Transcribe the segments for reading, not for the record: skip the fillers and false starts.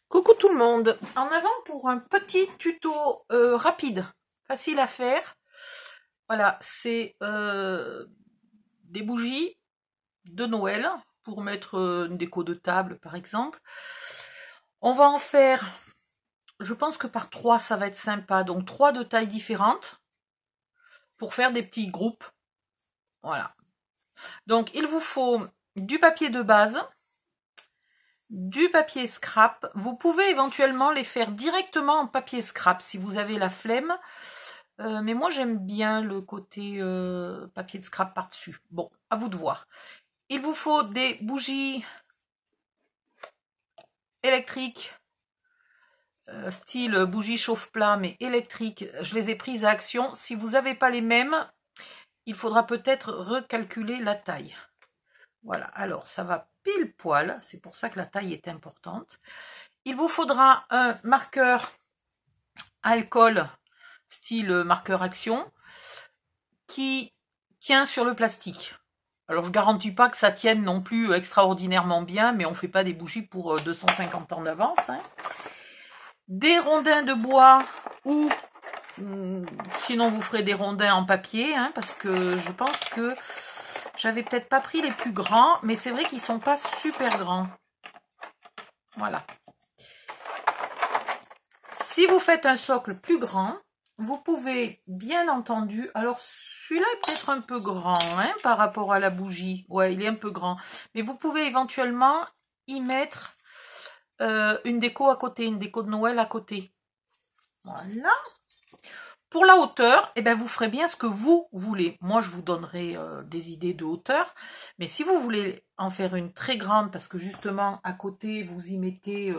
Coucou tout le monde, en avant pour un petit tuto rapide, facile à faire. Voilà, c'est des bougies de Noël pour mettre une déco de table par exemple. On va en faire, je pense que par 3 ça va être sympa, donc 3 de tailles différentes pour faire des petits groupes. Voilà, donc il vous faut du papier de base, du papier scrap. Vous pouvez éventuellement les faire directement en papier scrap si vous avez la flemme. Mais moi j'aime bien le côté papier de scrap par-dessus. Bon, à vous de voir. Il vous faut des bougies électriques, style bougie chauffe-plat, mais électriques. Je les ai prises à Action. Si vous n'avez pas les mêmes, il faudra peut-être recalculer la taille. Voilà, alors ça va pile poil, c'est pour ça que la taille est importante. Il vous faudra un marqueur alcool, style marqueur Action, qui tient sur le plastique. Alors je garantis pas que ça tienne non plus extraordinairement bien, mais on fait pas des bougies pour 250 ans d'avance. Hein. Des rondins de bois ou sinon vous ferez des rondins en papier, hein, parce que je pense que j'avais peut-être pas pris les plus grands, mais c'est vrai qu'ils sont pas super grands. Voilà. Si vous faites un socle plus grand, vous pouvez bien entendu, alors celui-là est peut-être un peu grand hein, par rapport à la bougie. Ouais, il est un peu grand. Mais vous pouvez éventuellement y mettre une déco à côté, une déco de Noël à côté. Voilà. Pour la hauteur, eh ben, vous ferez bien ce que vous voulez. Moi, je vous donnerai des idées de hauteur. Mais si vous voulez en faire une très grande, parce que justement, à côté, vous y mettez,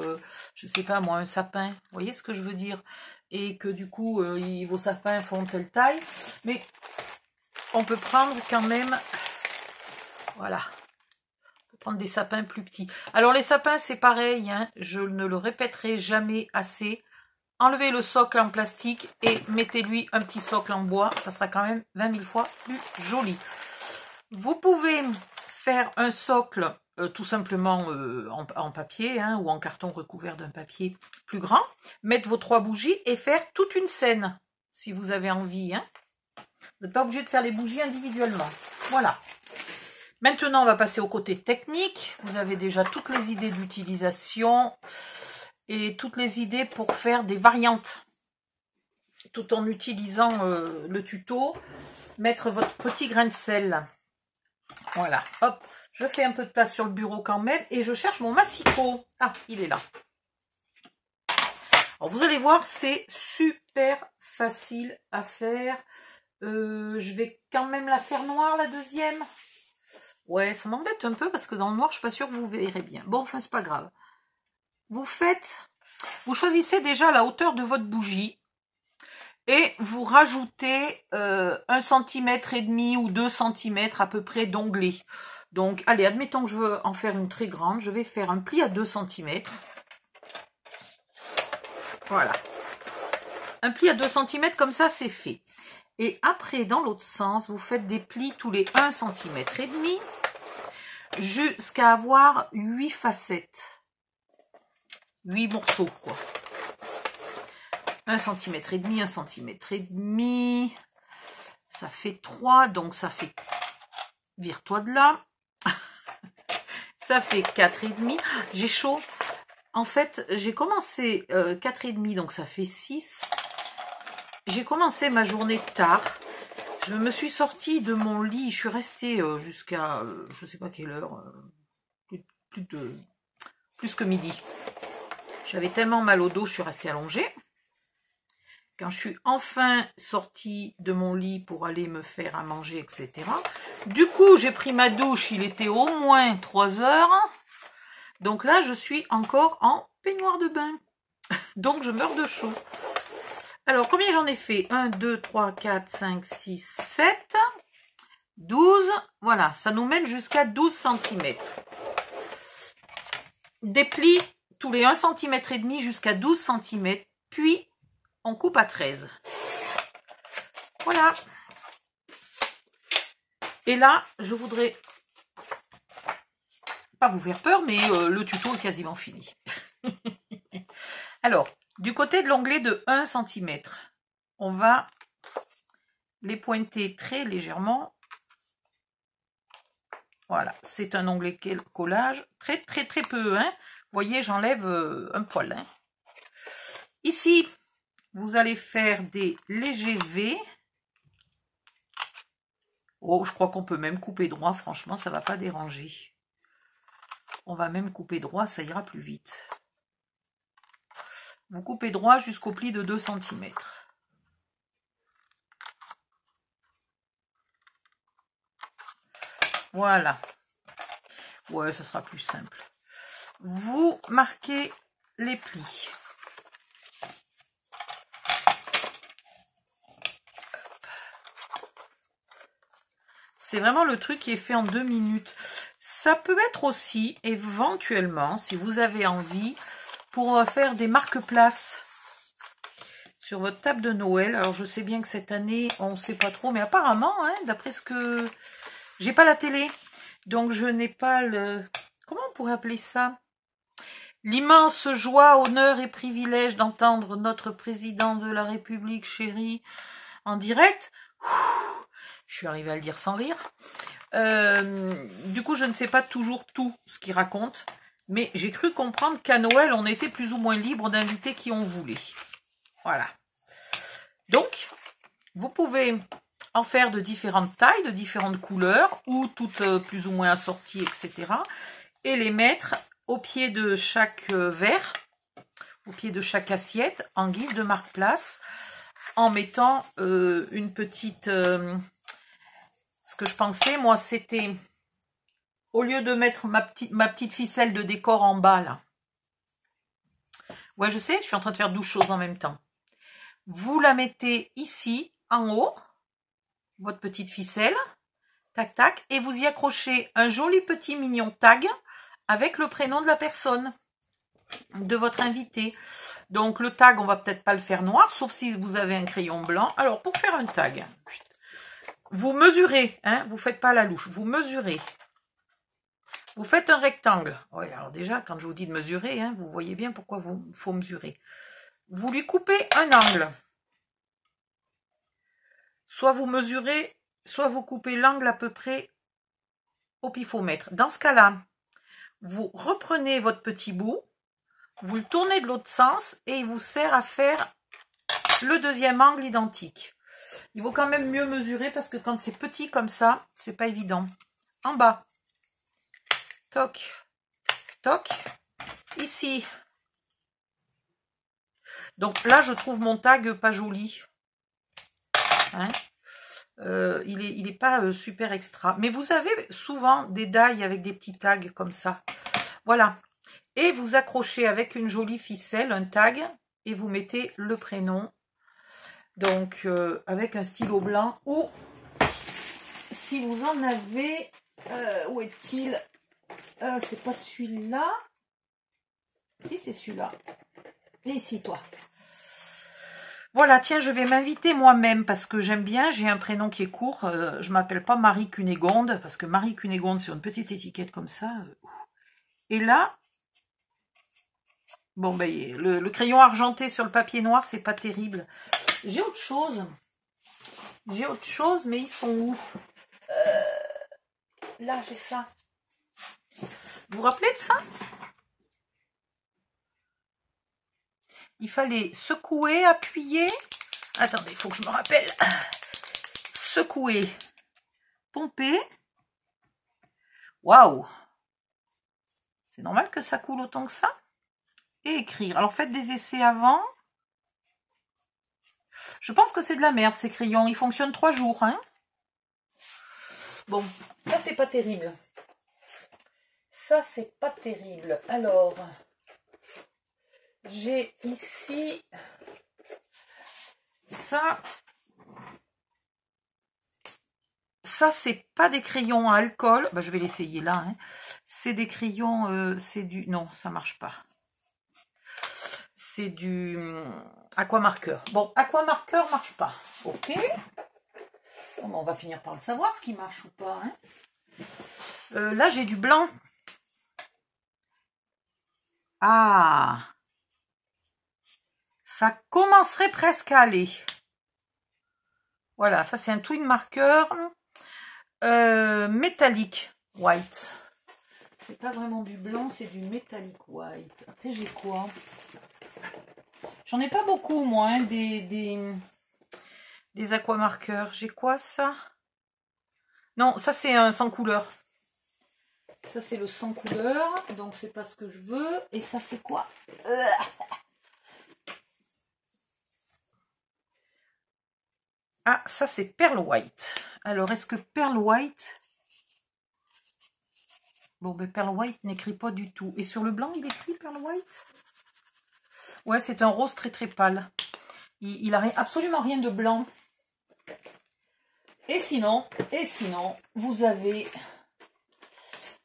je sais pas moi, un sapin. Vous voyez ce que je veux dire? Et que du coup, vos sapins font telle taille. Mais on peut prendre quand même, voilà, on peut prendre des sapins plus petits. Alors, les sapins, c'est pareil, hein, je ne le répéterai jamais assez. Enlevez le socle en plastique et mettez-lui un petit socle en bois. Ça sera quand même 20 000 fois plus joli. Vous pouvez faire un socle tout simplement en papier hein, ou en carton recouvert d'un papier plus grand. Mettre vos 3 bougies et faire toute une scène si vous avez envie. Hein. Vous n'êtes pas obligé de faire les bougies individuellement. Voilà. Maintenant, on va passer au côté technique. Vous avez déjà toutes les idées d'utilisation et toutes les idées pour faire des variantes tout en utilisant le tuto. Mettre votre petit grain de sel. Voilà, hop, je fais un peu de place sur le bureau quand même et je cherche mon massicot. Ah, il est là. Alors, vous allez voir, c'est super facile à faire. Je vais quand même la faire noire, la deuxième. Ouais, ça m'embête un peu parce que dans le noir, je suis pas sûre que vous verrez bien. Bon, enfin, c'est pas grave. Vous choisissez déjà la hauteur de votre bougie et vous rajoutez 1,5 cm ou 2 cm à peu près d'onglet. Donc, allez, admettons que je veux en faire une très grande. Je vais faire un pli à 2 cm. Voilà. Un pli à 2 cm, comme ça, c'est fait. Et après, dans l'autre sens, vous faites des plis tous les 1,5 cm jusqu'à avoir 8 facettes. 8 morceaux, quoi. 1,5 cm, 1,5 cm. Ça fait 3, donc ça fait... Vire-toi de là. Ça fait 4,5. J'ai chaud. En fait, j'ai commencé 4,5, donc ça fait 6. J'ai commencé ma journée tard. Je me suis sortie de mon lit. Je suis restée jusqu'à, je sais pas quelle heure, plus que midi. J'avais tellement mal au dos, je suis restée allongée. Quand je suis enfin sortie de mon lit pour aller me faire à manger, etc. Du coup, j'ai pris ma douche, il était au moins 3 heures. Donc là, je suis encore en peignoir de bain. Donc, je meurs de chaud. Alors, combien j'en ai fait? 1, 2, 3, 4, 5, 6, 7, 12. Voilà, ça nous mène jusqu'à 12 cm. Des plis tous les 1,5 cm jusqu'à 12 cm. Puis, on coupe à 13. Voilà. Et là, je voudrais pas vous faire peur, mais le tuto est quasiment fini. Alors, du côté de l'onglet de 1 cm, on va les pointer très légèrement. Voilà, c'est un onglet collage, très peu, hein. Vous voyez, j'enlève un poil, hein. Ici, vous allez faire des légers V. Oh, je crois qu'on peut même couper droit, franchement, ça ne va pas déranger. On va même couper droit, ça ira plus vite. Vous coupez droit jusqu'au pli de 2 cm. Voilà. Ouais, ce sera plus simple. Vous marquez les plis. C'est vraiment le truc qui est fait en 2 minutes. Ça peut être aussi, éventuellement, si vous avez envie, pour faire des marque-places sur votre table de Noël. Alors, je sais bien que cette année, on ne sait pas trop, mais apparemment, hein, d'après ce que... J'ai pas la télé, donc je n'ai pas le... Comment on pourrait appeler ça? L'immense joie, honneur et privilège d'entendre notre président de la République chérie en direct. Je suis arrivée à le dire sans rire. Du coup, je ne sais pas toujours tout ce qu'il raconte, mais j'ai cru comprendre qu'à Noël, on était plus ou moins libre d'inviter qui on voulait. Voilà. Donc, vous pouvez en faire de différentes tailles, de différentes couleurs, ou toutes plus ou moins assorties, etc. Et les mettre au pied de chaque verre, au pied de chaque assiette, en guise de marque-place, en mettant une petite... ce que je pensais, moi, c'était, au lieu de mettre ma petite ficelle de décor en bas, là. Ouais, je sais, je suis en train de faire 12 choses en même temps. Vous la mettez ici, en haut, votre petite ficelle, tac, tac, et vous y accrochez un joli petit mignon tag avec le prénom de la personne, de votre invité. Donc, le tag, on va peut-être pas le faire noir, sauf si vous avez un crayon blanc. Alors, pour faire un tag... Vous mesurez, hein, vous ne faites pas la louche, vous mesurez. Vous faites un rectangle. Oui, alors déjà, quand je vous dis de mesurer, hein, vous voyez bien pourquoi il faut mesurer. Vous lui coupez un angle. Soit vous mesurez, soit vous coupez l'angle à peu près au pifomètre. Dans ce cas-là, vous reprenez votre petit bout, vous le tournez de l'autre sens et il vous sert à faire le deuxième angle identique. Il vaut quand même mieux mesurer parce que quand c'est petit comme ça, c'est pas évident. En bas. Toc. Toc. Ici. Donc là, je trouve mon tag pas joli. Hein, il est pas super extra. Mais vous avez souvent des die avec des petits tags comme ça. Voilà. Et vous accrochez avec une jolie ficelle un tag et vous mettez le prénom. Donc, avec un stylo blanc ou si vous en avez, où est-il? C'est pas celui-là. Si, c'est celui-là. Et ici, toi. Voilà, tiens, je vais m'inviter moi-même parce que j'aime bien. J'ai un prénom qui est court. Je m'appelle pas Marie Cunégonde parce que Marie Cunégonde, sur une petite étiquette comme ça. Et là, bon, ben, le crayon argenté sur le papier noir, c'est pas terrible. J'ai autre chose. J'ai autre chose, mais ils sont où? Là, j'ai ça. Vous vous rappelez de ça? Il fallait secouer, appuyer. Attendez, il faut que je me rappelle. Secouer, pomper. Waouh! C'est normal que ça coule autant que ça? Et écrire. Alors, faites des essais avant. Je pense que c'est de la merde, ces crayons. Ils fonctionnent 3 jours, hein. Bon, ça, c'est pas terrible. Ça, c'est pas terrible. Alors, j'ai ici ça. Ça, c'est pas des crayons à alcool. Bah, je vais l'essayer là. Hein. C'est des crayons, c'est du... Non, ça marche pas. C'est du aquamarqueur. Bon, aquamarqueur marche pas. Ok. Bon, on va finir par le savoir, ce qui marche ou pas. Hein. Là, j'ai du blanc. Ah. ça commencerait presque à aller. Voilà, ça c'est un twin marker métallique white. C'est pas vraiment du blanc, c'est du métallique white. Après j'ai quoi? J'en ai pas beaucoup moi, hein, des aquamarqueurs. J'ai quoi ça? Non, ça c'est un sans couleur. Ça c'est le sans couleur, donc c'est pas ce que je veux. Et ça c'est quoi? Ah, ça c'est Pearl White. Alors, est-ce que Pearl White... Bon, ben Pearl White n'écrit pas du tout. Et sur le blanc, il écrit Pearl White? Ouais, c'est un rose très très pâle. Il a absolument rien de blanc. Et sinon, vous avez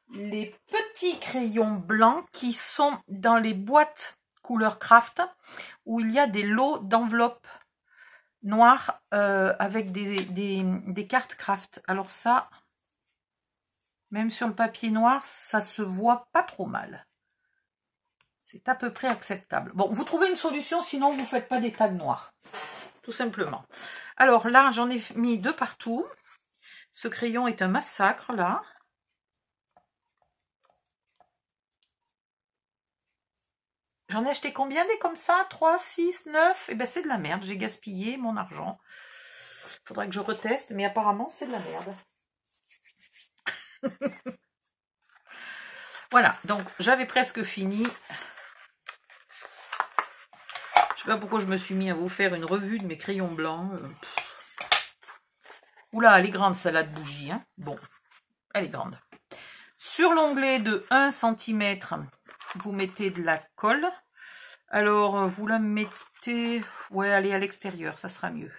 les petits crayons blancs qui sont dans les boîtes couleur craft où il y a des lots d'enveloppes noires avec des cartes craft. Alors ça, même sur le papier noir, ça se voit pas trop mal. C'est à peu près acceptable. Bon, vous trouvez une solution, sinon vous ne faites pas des tags noirs. Tout simplement. Alors là, j'en ai mis 2 partout. Ce crayon est un massacre, là. J'en ai acheté combien des comme ça? 3, 6, 9? Eh ben c'est de la merde, j'ai gaspillé mon argent. Faudrait que je reteste, mais apparemment c'est de la merde. Voilà, donc j'avais presque fini. Je sais pas pourquoi je me suis mis à vous faire une revue de mes crayons blancs. Oula, elle est grande salade bougie, hein. Bon, elle est grande. Sur l'onglet de 1 cm, vous mettez de la colle. Alors, vous la mettez... Ouais, allez à l'extérieur, ça sera mieux.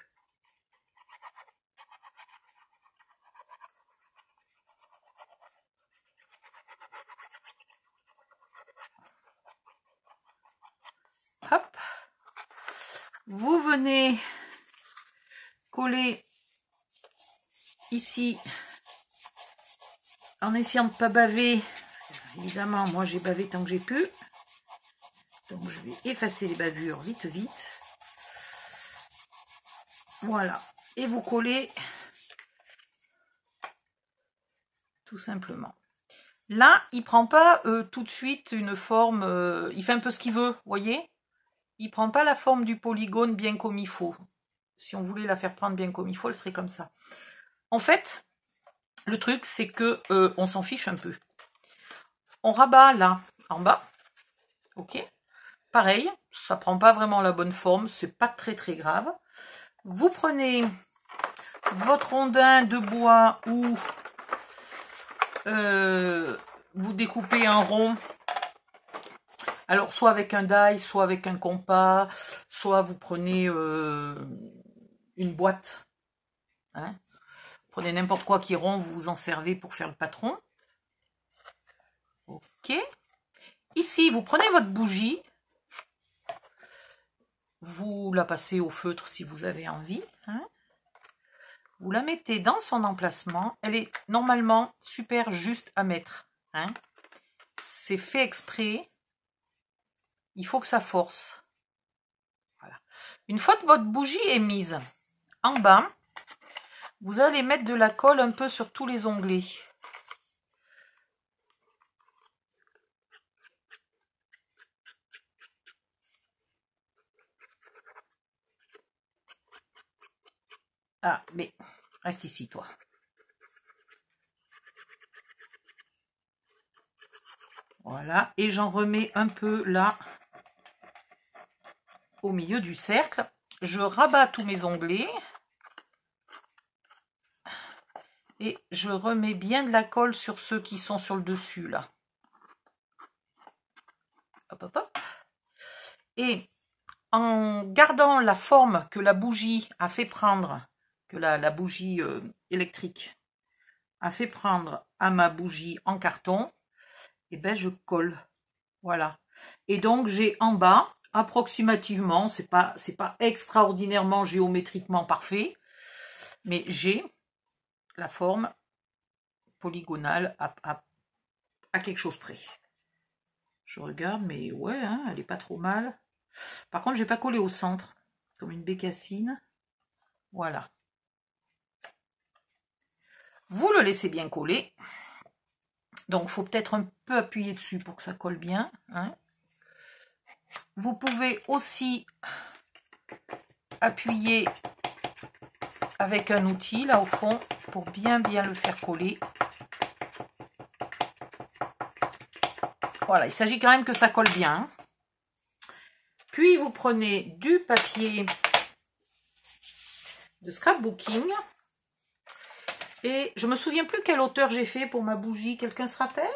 Hop. Vous venez coller ici en essayant de ne pas baver. Évidemment, moi j'ai bavé tant que j'ai pu. Donc je vais effacer les bavures vite vite. Voilà. Et vous collez tout simplement. Là, il prend pas tout de suite une forme, il fait un peu ce qu'il veut, vous voyez? Il prend pas la forme du polygone bien comme il faut. Si on voulait la faire prendre bien comme il faut, elle serait comme ça. En fait, le truc, c'est que on s'en fiche un peu. On rabat là, en bas. Ok. Pareil, ça prend pas vraiment la bonne forme, c'est pas très très grave. Vous prenez votre rondin de bois ou vous découpez un rond. Alors, soit avec un die, soit avec un compas, soit vous prenez une boîte. Hein. Prenez n'importe quoi qui est rond, vous vous en servez pour faire le patron. Ok. Ici, vous prenez votre bougie. Vous la passez au feutre si vous avez envie. Hein. Vous la mettez dans son emplacement. Elle est normalement super juste à mettre. Hein. C'est fait exprès. Il faut que ça force. Voilà. Une fois que votre bougie est mise en bas, vous allez mettre de la colle un peu sur tous les onglets. Ah, mais reste ici, toi. Voilà, et j'en remets un peu là, au milieu du cercle. Je rabats tous mes onglets. Et je remets bien de la colle sur ceux qui sont sur le dessus, là. Hop, hop, hop. Et en gardant la forme que la bougie a fait prendre, que la bougie électrique a fait prendre à ma bougie en carton, et ben je colle. Voilà. Et donc j'ai en bas, approximativement, c'est pas extraordinairement géométriquement parfait, mais j'ai la forme polygonale à quelque chose près. Je regarde, mais ouais, hein, elle est pas trop mal. Par contre, je n'ai pas collé au centre, comme une bécassine. Voilà. Vous le laissez bien coller. Donc, il faut peut-être un peu appuyer dessus pour que ça colle bien. Hein. Vous pouvez aussi appuyer avec un outil, là au fond, pour bien le faire coller. Voilà, il s'agit quand même que ça colle bien. Puis, vous prenez du papier de scrapbooking. Et je me souviens plus quelle hauteur j'ai fait pour ma bougie. Quelqu'un se rappelle?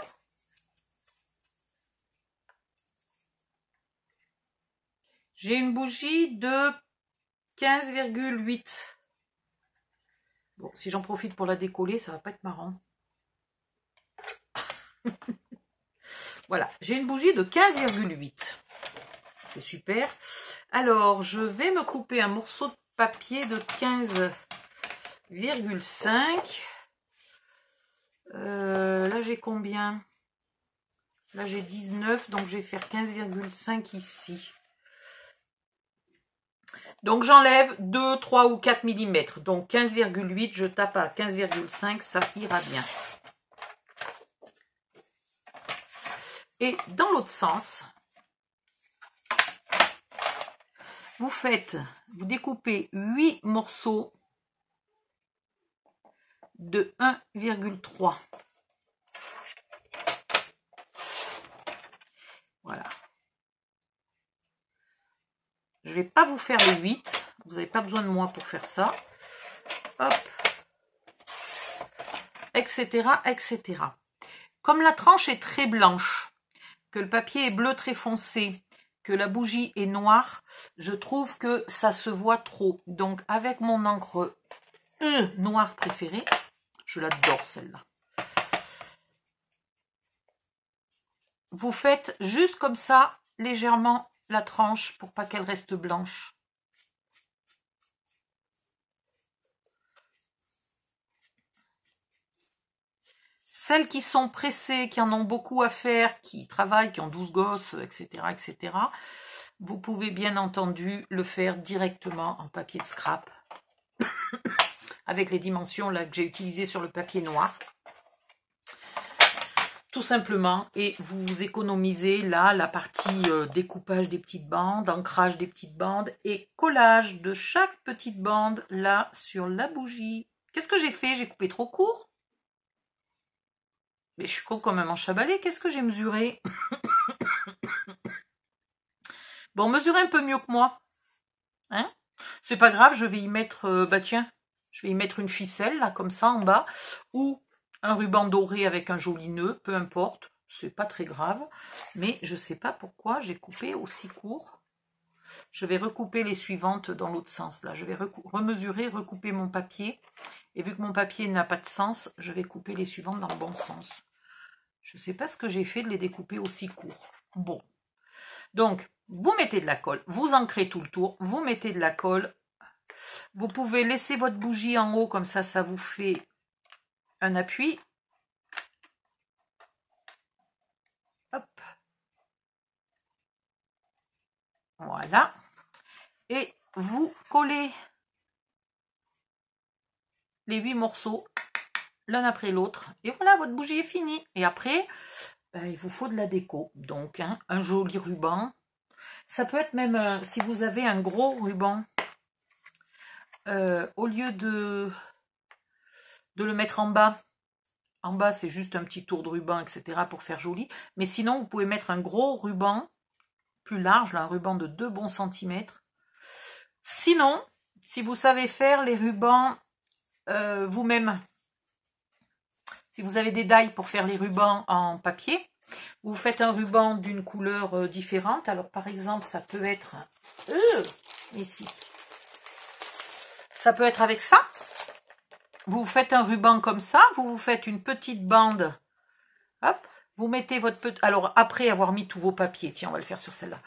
J'ai une bougie de 15,8. Bon, si j'en profite pour la décoller, ça va pas être marrant. Voilà, j'ai une bougie de 15,8. C'est super. Alors, je vais me couper un morceau de papier de 15,5. Là, j'ai combien? Là, j'ai 19, donc je vais faire 15,5 ici. Donc, j'enlève 2, 3 ou 4 mm. Donc, 15,8, je tape à 15,5, ça ira bien. Et dans l'autre sens, vous découpez 8 morceaux de 1,3. Voilà. Je ne vais pas vous faire les 8. Vous n'avez pas besoin de moi pour faire ça. Hop. Etc. etc. Comme la tranche est très blanche, que le papier est bleu très foncé, que la bougie est noire, je trouve que ça se voit trop. Donc, avec mon encre noire préférée, je l'adore celle-là. Vous faites juste comme ça, légèrement, la tranche pour pas qu'elle reste blanche. Celles qui sont pressées, qui en ont beaucoup à faire, qui travaillent, qui ont 12 gosses, etc., etc., vous pouvez bien entendu le faire directement en papier de scrap avec les dimensions là que j'ai utilisées sur le papier noir. Tout simplement, et vous économisez là la partie découpage des petites bandes, ancrage des petites bandes et collage de chaque petite bande là sur la bougie. Qu'est-ce que j'ai fait? J'ai coupé trop court? Mais je suis con comme un manche à balai. Qu'est-ce que j'ai mesuré? Bon, mesurez un peu mieux que moi. Hein? C'est pas grave, je vais y mettre, bah tiens, je vais y mettre une ficelle là comme ça en bas, ou un ruban doré avec un joli nœud, peu importe, c'est pas très grave, mais je sais pas pourquoi j'ai coupé aussi court. Je vais recouper les suivantes dans l'autre sens, là, je vais remesurer, recouper mon papier, et vu que mon papier n'a pas de sens, je vais couper les suivantes dans le bon sens. Je sais pas ce que j'ai fait de les découper aussi court. Bon, donc, vous mettez de la colle, vous ancrez tout le tour, vous mettez de la colle, vous pouvez laisser votre bougie en haut, comme ça, ça vous fait un appui. Hop. Voilà. Et vous collez les 8 morceaux l'un après l'autre. Et voilà, votre bougie est finie. Et après, il vous faut de la déco. Donc, hein, un joli ruban. Ça peut être même, si vous avez un gros ruban, au lieu de le mettre en bas, c'est juste un petit tour de ruban, etc. pour faire joli. Mais sinon, vous pouvez mettre un gros ruban, plus large, là, un ruban de 2 bons centimètres. Sinon, si vous savez faire les rubans vous-même, si vous avez des die pour faire les rubans en papier, vous faites un ruban d'une couleur différente. Alors, par exemple, ça peut être ici. Ça peut être avec ça. Vous faites un ruban comme ça, vous faites une petite bande, hop, vous mettez votre petit, alors après avoir mis tous vos papiers, tiens on va le faire sur celle-là,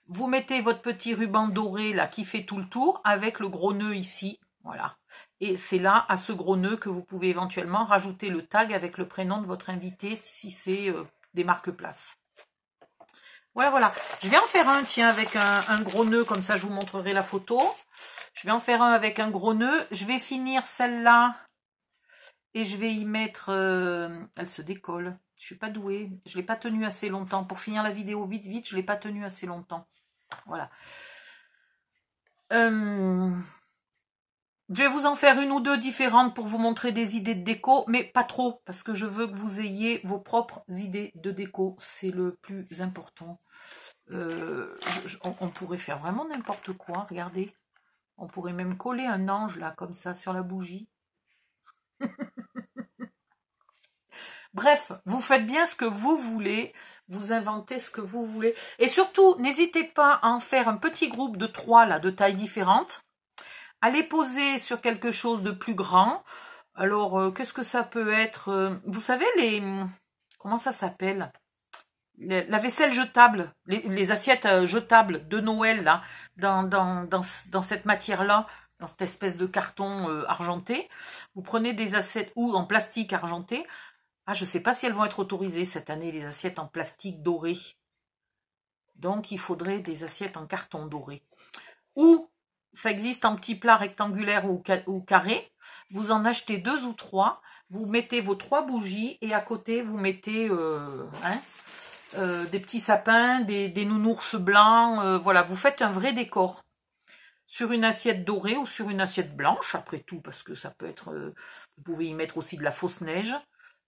vous mettez votre petit ruban doré là qui fait tout le tour avec le gros nœud ici, voilà, et c'est là à ce gros nœud que vous pouvez éventuellement rajouter le tag avec le prénom de votre invité si c'est des marque-places. Voilà, voilà. Je vais en faire un, tiens, avec un gros nœud, comme ça je vous montrerai la photo. Je vais en faire un avec un gros nœud. Je vais finir celle-là et je vais y mettre... elle se décolle. Je suis pas douée. Je l'ai pas tenue assez longtemps. Pour finir la vidéo vite, vite, je l'ai pas tenue assez longtemps. Voilà. Je vais vous en faire une ou deux différentes pour vous montrer des idées de déco, mais pas trop, parce que je veux que vous ayez vos propres idées de déco. C'est le plus important. On pourrait faire vraiment n'importe quoi, regardez. On pourrait même coller un ange, là, comme ça, sur la bougie. Bref, vous faites bien ce que vous voulez, vous inventez ce que vous voulez. Et surtout, n'hésitez pas à en faire un petit groupe de 3, là, de tailles différentes. À les poser sur quelque chose de plus grand. Alors, qu'est-ce que ça peut être? Vous savez, comment ça s'appelle? La vaisselle jetable, les assiettes jetables de Noël, là, dans cette matière-là, dans cette espèce de carton argenté. Vous prenez des assiettes, ou en plastique argenté. Ah, je ne sais pas si elles vont être autorisées cette année, les assiettes en plastique doré. Donc, il faudrait des assiettes en carton doré. Ou ça existe en petits plats rectangulaires ou carrés. Vous en achetez 2 ou 3. Vous mettez vos 3 bougies et à côté, vous mettez des petits sapins, des nounours blancs. Voilà, vous faites un vrai décor. Sur une assiette dorée ou sur une assiette blanche, après tout, parce que ça peut être... vous pouvez y mettre aussi de la fausse neige.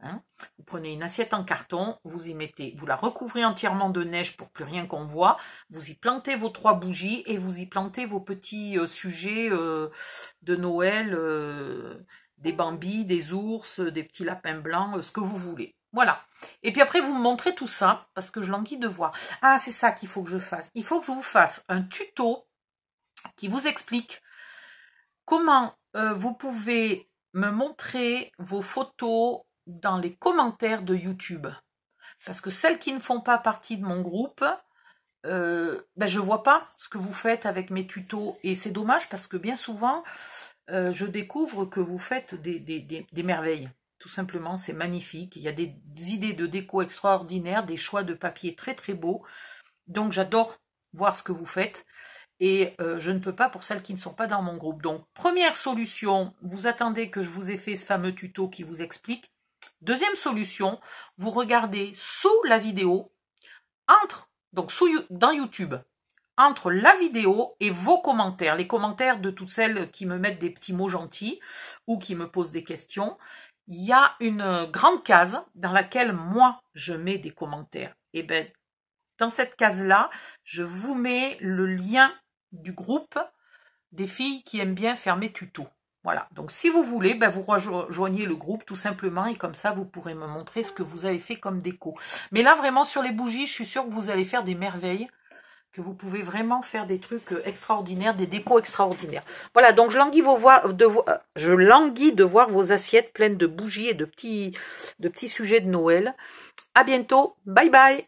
Hein. Vous prenez une assiette en carton, vous y mettez, vous la recouvrez entièrement de neige pour plus rien qu'on voit, vous y plantez vos 3 bougies et vous y plantez vos petits sujets de Noël, des bambis, des ours, des petits lapins blancs, ce que vous voulez. Voilà. Et puis après, vous me montrez tout ça, parce que je languis de voir. Ah, c'est ça qu'il faut que je fasse. Il faut que je vous fasse un tuto qui vous explique comment vous pouvez me montrer vos photos dans les commentaires de YouTube. Parce que celles qui ne font pas partie de mon groupe, je vois pas ce que vous faites avec mes tutos. Et c'est dommage parce que bien souvent, je découvre que vous faites des merveilles. Tout simplement, c'est magnifique. Il y a des idées de déco extraordinaires, des choix de papier très très beaux. Donc j'adore voir ce que vous faites. Et je ne peux pas pour celles qui ne sont pas dans mon groupe. Donc, première solution, vous attendez que je vous ai fait ce fameux tuto qui vous explique. Deuxième solution, vous regardez sous la vidéo, dans YouTube, entre la vidéo et vos commentaires, les commentaires de toutes celles qui me mettent des petits mots gentils ou qui me posent des questions, il y a une grande case dans laquelle moi, je mets des commentaires. Et bien, dans cette case-là, je vous mets le lien du groupe des filles qui aiment bien faire mes tutos. Voilà, donc si vous voulez, vous rejoignez le groupe tout simplement et comme ça, vous pourrez me montrer ce que vous avez fait comme déco. Mais là, vraiment, sur les bougies, je suis sûre que vous allez faire des merveilles, que vous pouvez vraiment faire des trucs extraordinaires, des décos extraordinaires. Voilà, donc je languis de voir vos assiettes pleines de bougies et de petits sujets de Noël. À bientôt, bye bye.